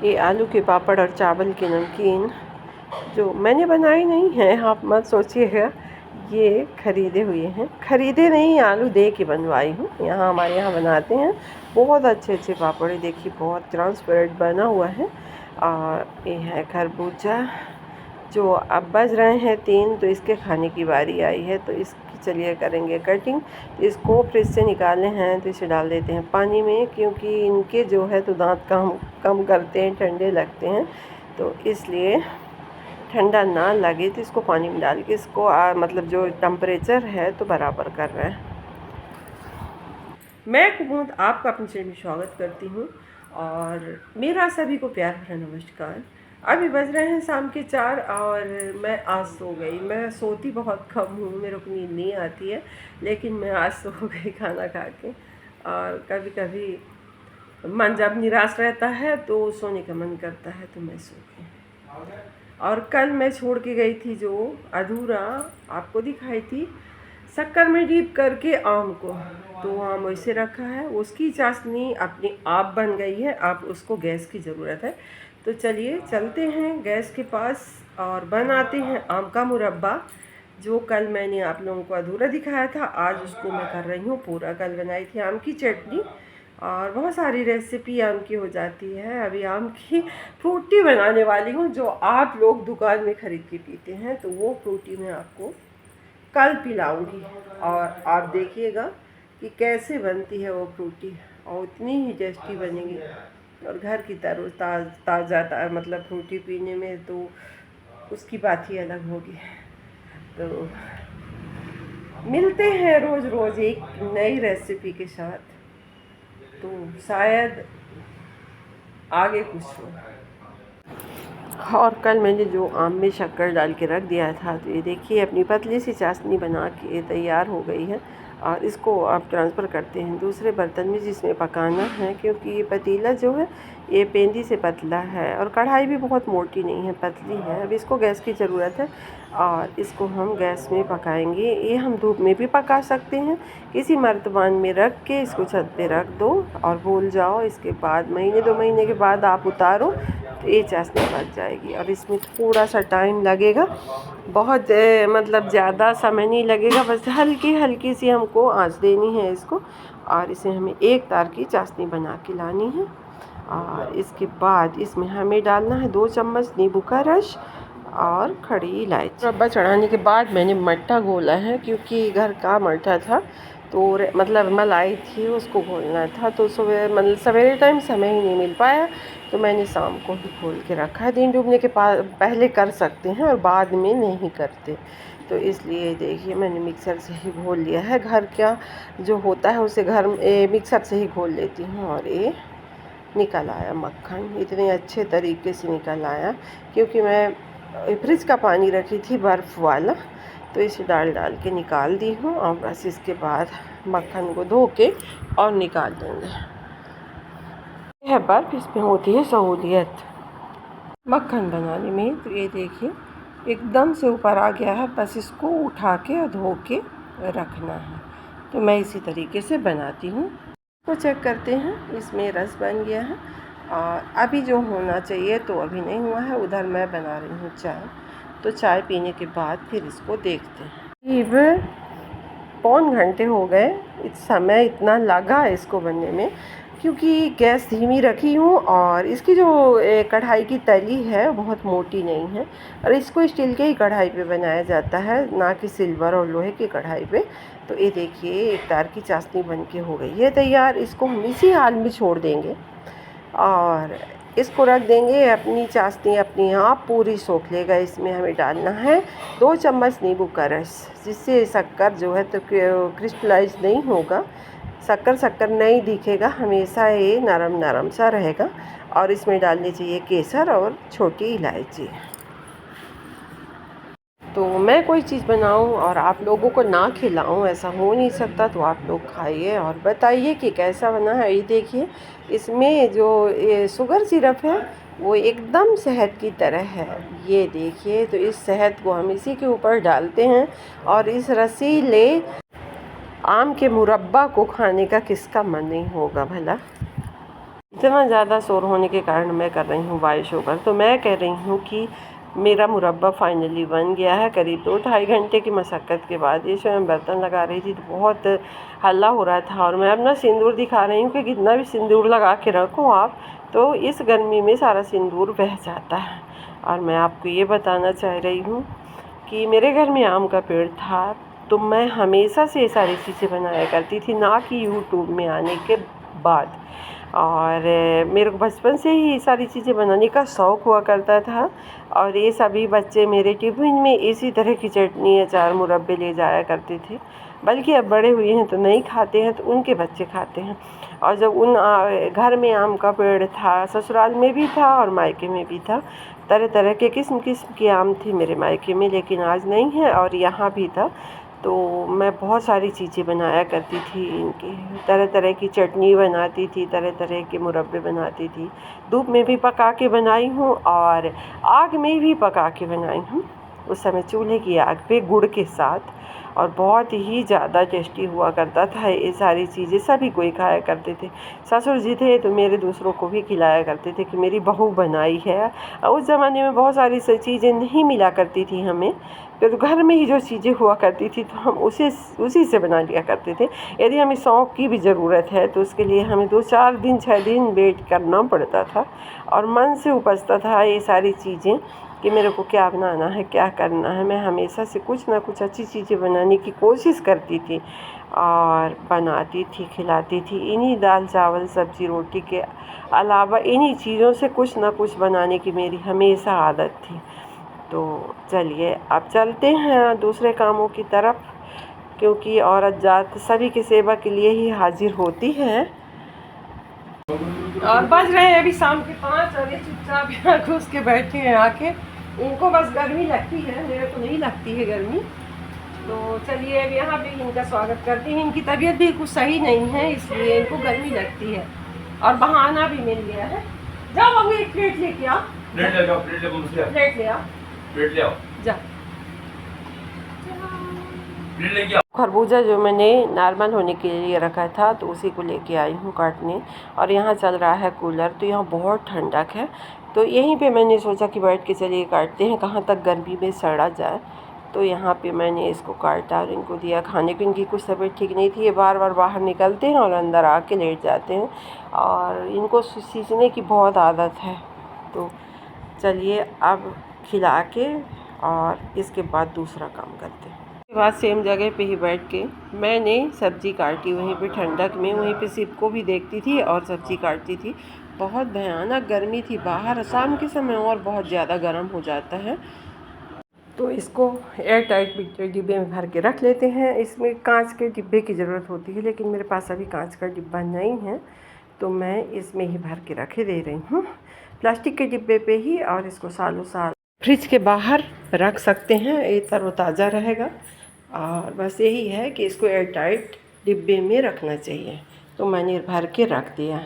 ये आलू के पापड़ और चावल की नमकीन जो मैंने बनाई नहीं है, आप मत सोचिएगा, ये ख़रीदे हुए हैं। ख़रीदे नहीं, आलू दे के बनवाई हूँ। यहाँ हमारे यहाँ बनाते हैं, बहुत अच्छे अच्छे पापड़। देखिए बहुत ट्रांसपेरेंट बना हुआ है। और ये है खरबूजा जो अब बज रहे हैं 3, तो इसके खाने की बारी आई है। तो इसकी चलिए करेंगे कटिंग। इसको फ्रिज से निकाले हैं तो इसे डाल देते हैं पानी में, क्योंकि इनके जो है तो दांत कम करते हैं, ठंडे लगते हैं, तो इसलिए ठंडा ना लगे तो इसको पानी में डाल के इसको मतलब जो टेम्परेचर है तो बराबर कर रहे हैं। मैं कुमुद आपका अपने चैनल में स्वागत करती हूँ और मेरा सभी को प्यार भरा नमस्कार। अभी बज रहे हैं शाम के 4 और मैं आज सो गई। मैं सोती बहुत कम हूँ, मेरे को नींद नहीं आती है, लेकिन मैं आज सो गई खाना खा के। और कभी कभी मन जब निराश रहता है तो सोने का मन करता है, तो मैं सो गई। और कल मैं छोड़ के गई थी जो अधूरा आपको दिखाई थी, शक्कर में डीप करके आम को, तो आम वैसे रखा है। उसकी चाशनी अपनी आप बन गई है, अब उसको गैस की ज़रूरत है। तो चलिए चलते हैं गैस के पास और बनाते हैं आम का मुरब्बा, जो कल मैंने आप लोगों को अधूरा दिखाया था। आज उसको मैं कर रही हूँ पूरा। कल बनाई थी आम की चटनी और बहुत सारी रेसिपी आम की हो जाती है। अभी आम की फ्रूटी बनाने वाली हूँ, जो आप लोग दुकान में ख़रीद के पीते हैं, तो वो फ्रूटी मैं आपको कल पिलाऊंगी और आप देखिएगा कि कैसे बनती है वो फ्रूटी, और उतनी ही टेस्टी बनेगी। और घर की ताज़ा मतलब फ्रूटी पीने में तो उसकी बात ही अलग होगी। तो मिलते हैं रोज़ रोज़ एक नई रेसिपी के साथ, तो शायद आगे कुछ हो। और कल मैंने जो आम में शक्कर डाल के रख दिया था, तो ये देखिए अपनी पतली सी चाशनी बना के तैयार हो गई है। और इसको आप ट्रांसफ़र करते हैं दूसरे बर्तन में जिसमें पकाना है, क्योंकि ये पतीला जो है ये पेंदी से पतला है और कढ़ाई भी बहुत मोटी नहीं है, पतली है। अब इसको गैस की ज़रूरत है और इसको हम गैस में पकाएंगे। ये हम धूप में भी पका सकते हैं, किसी मर्तबान में रख के इसको छत पे रख दो और भूल जाओ। इसके बाद महीने 2 महीने के बाद आप उतारो तो ये चाशनी पक जाएगी। और इसमें थोड़ा सा टाइम लगेगा, बहुत मतलब ज़्यादा समय नहीं लगेगा, बस हल्की हल्की सी हमको आंच देनी है इसको। और इसे हमें एक तार की चाशनी बना के लानी है। और इसके बाद इसमें हमें डालना है 2 चम्मच नींबू का रस और खड़ी इलायची। मुरब्बा चढ़ाने के बाद मैंने मट्ठा घोला है, क्योंकि घर का मट्ठा था, तो मतलब मलाई थी उसको घोलना था। तो सुबह मतलब सवेरे टाइम समय ही नहीं मिल पाया, तो मैंने शाम को ही खोल के रखा है। दिन डूबने के पहले कर सकते हैं और बाद में नहीं करते, तो इसलिए देखिए मैंने मिक्सर से ही घोल लिया है। घर क्या जो होता है उसे घर मिक्सर से ही घोल लेती हूँ। और ये निकल आया मक्खन, इतने अच्छे तरीके से निकल आया, क्योंकि मैं फ्रिज का पानी रखी थी बर्फ़ वाला, तो इसे डाल के निकाल दी हूँ। और बस इसके बाद मक्खन को धो के और निकाल देंगे। यह बर्फ़, इसमें होती है सहूलियत मक्खन बनाने में। तो ये देखिए एकदम से ऊपर आ गया है, बस इसको उठा के धो के रखना है। तो मैं इसी तरीके से बनाती हूँ। तो चेक करते हैं, इसमें रस बन गया है और अभी जो होना चाहिए तो अभी नहीं हुआ है। उधर मैं बना रही हूँ चाय, तो चाय पीने के बाद फिर इसको देखते हैं। करीब पौन घंटे हो गए, इस समय इतना लगा इसको बनने में, क्योंकि गैस धीमी रखी हूँ और इसकी जो कढ़ाई की तली है बहुत मोटी नहीं है। और इसको स्टील के ही कढ़ाई पे बनाया जाता है, ना कि सिल्वर और लोहे की कढ़ाई पे। तो ये देखिए एक तार की चाशनी बन के हो गई है तैयार। इसको हम इसी हाल में छोड़ देंगे और इसको रख देंगे। अपनी चाशनी अपनी आप पूरी सोख लेगा। इसमें हमें डालना है 2 चम्मच नींबू का रस, जिससे शक्कर जो है तो क्रिस्टलाइज नहीं होगा, शक्कर नहीं दिखेगा, हमेशा ये नरम नरम सा रहेगा। और इसमें डालनी चाहिए केसर और छोटी इलायची। तो मैं कोई चीज़ बनाऊं और आप लोगों को ना खिलाऊं, ऐसा हो नहीं सकता। तो आप लोग खाइए और बताइए कि कैसा बना है। ये देखिए इसमें जो ये शुगर सिरप है वो एकदम शहद की तरह है। ये देखिए, तो इस शहद को हम इसी के ऊपर डालते हैं और इस रसीले आम के मुरब्बा को खाने का किसका मन नहीं होगा भला। इतना ज़्यादा शोर होने के कारण मैं कर रही हूँ वॉइस ओवर। तो मैं कह रही हूँ कि मेरा मुरब्बा फाइनली बन गया है। करीब 2-2.5 घंटे की मशक्क़त के बाद ये समय बर्तन लगा रही थी तो बहुत हल्ला हो रहा था, और मैं अपना सिंदूर दिखा रही हूँ कि कितना भी सिंदूर लगा के रखो आप, तो इस गर्मी में सारा सिंदूर बह जाता है। और मैं आपको ये बताना चाह रही हूँ कि मेरे घर में आम का पेड़ था, तो मैं हमेशा से ये सारी चीज़ें बनाया करती थी, ना कि यूट्यूब में आने के बाद। और मेरे को बचपन से ही ये सारी चीज़ें बनाने का शौक़ हुआ करता था, और ये सभी बच्चे मेरे टिफ़िन में इसी तरह की चटनी, अचार, मुरब्बे ले जाया करते थे। बल्कि अब बड़े हुए हैं तो नहीं खाते हैं, तो उनके बच्चे खाते हैं। और जब उन घर में आम का पेड़ था, ससुराल में भी था और मायके में भी था, तरह तरह के किस्म किस्म के आम थे मेरे मायके में, लेकिन आज नहीं है, और यहाँ भी था। तो मैं बहुत सारी चीज़ें बनाया करती थी इनकी, तरह तरह की चटनी बनाती थी, तरह तरह के मुरब्बे बनाती थी। धूप में भी पका के बनाई हूँ और आग में भी पका के बनाई हूँ, उस समय चूल्हे की आग पे गुड़ के साथ, और बहुत ही ज़्यादा टेस्टी हुआ करता था। ये सारी चीज़ें सभी कोई खाया करते थे। ससुर जी थे तो मेरे दूसरों को भी खिलाया करते थे कि मेरी बहू बनाई है। उस ज़माने में बहुत सारी चीज़ें नहीं मिला करती थी हमें, तो घर में ही जो चीज़ें हुआ करती थी तो हम उसी से बना लिया करते थे। यदि हमें सौंफ की भी ज़रूरत है तो उसके लिए हमें 2-4 दिन 6 दिन वेट करना पड़ता था, और मन से उपजता था ये सारी चीज़ें कि मेरे को क्या बनाना है, क्या करना है। मैं हमेशा से कुछ ना कुछ अच्छी चीज़ें बनाने की कोशिश करती थी और बनाती थी, खिलाती थी। इन्हीं दाल चावल सब्ज़ी रोटी के अलावा इन्हीं चीज़ों से कुछ ना कुछ बनाने की मेरी हमेशा आदत थी। तो चलिए अब चलते हैं दूसरे कामों की तरफ, क्योंकि औरत जात सभी की सेवा के लिए ही हाजिर होती है। और बज रहे हैं अभी शाम के 5, और ये चुपचाप यहाँ घुस के बैठे हैं आके। इनको बस गर्मी लगती है, मेरे को नहीं लगती है गर्मी। तो चलिए अब यहाँ भी इनका स्वागत करते हैं। इनकी तबीयत भी कुछ सही नहीं है, इसलिए इनको गर्मी लगती है, और बहाना भी मिल गया है। जाओ बाबू एक प्लेट लेके आओ, प्लेट ले आओ, प्लेट ले आओ, जा खरबूजा जो मैंने नॉर्मल होने के लिए रखा था तो उसी को लेके आई हूँ काटने। और यहाँ चल रहा है कूलर, तो यहाँ बहुत ठंडक है, तो यहीं पे मैंने सोचा कि बैठ के चलिए काटते हैं, कहाँ तक गर्मी में सड़ा जाए। तो यहाँ पे मैंने इसको काटा और इनको दिया खाने को। इनकी कुछ तबीयत ठीक नहीं थी, ये बार बार बाहर निकलते हैं और अंदर आके लेट जाते हैं, और इनको सींचने की बहुत आदत है। तो चलिए अब खिला के और इसके बाद दूसरा काम करते हैं। उसके बाद सेम जगह पे ही बैठ के मैंने सब्ज़ी काटी, वहीं पे ठंडक में, वहीं पे सिप को भी देखती थी और सब्ज़ी काटती थी। बहुत भयानक गर्मी थी बाहर, शाम के समय और बहुत ज़्यादा गर्म हो जाता है। तो इसको एयर टाइट डिब्बे में भर के रख लेते हैं। इसमें कांच के डिब्बे की ज़रूरत होती है, लेकिन मेरे पास अभी कांच का डिब्बा नहीं है, तो मैं इसमें ही भर के रखे दे रही हूँ, प्लास्टिक के डिब्बे पे ही। और इसको सालों साल फ्रिज के बाहर रख सकते हैं, ये तरोताज़ा रहेगा। और बस यही है कि इसको एयर टाइट डिब्बे में रखना चाहिए। तो मैंने भर के रख दिया।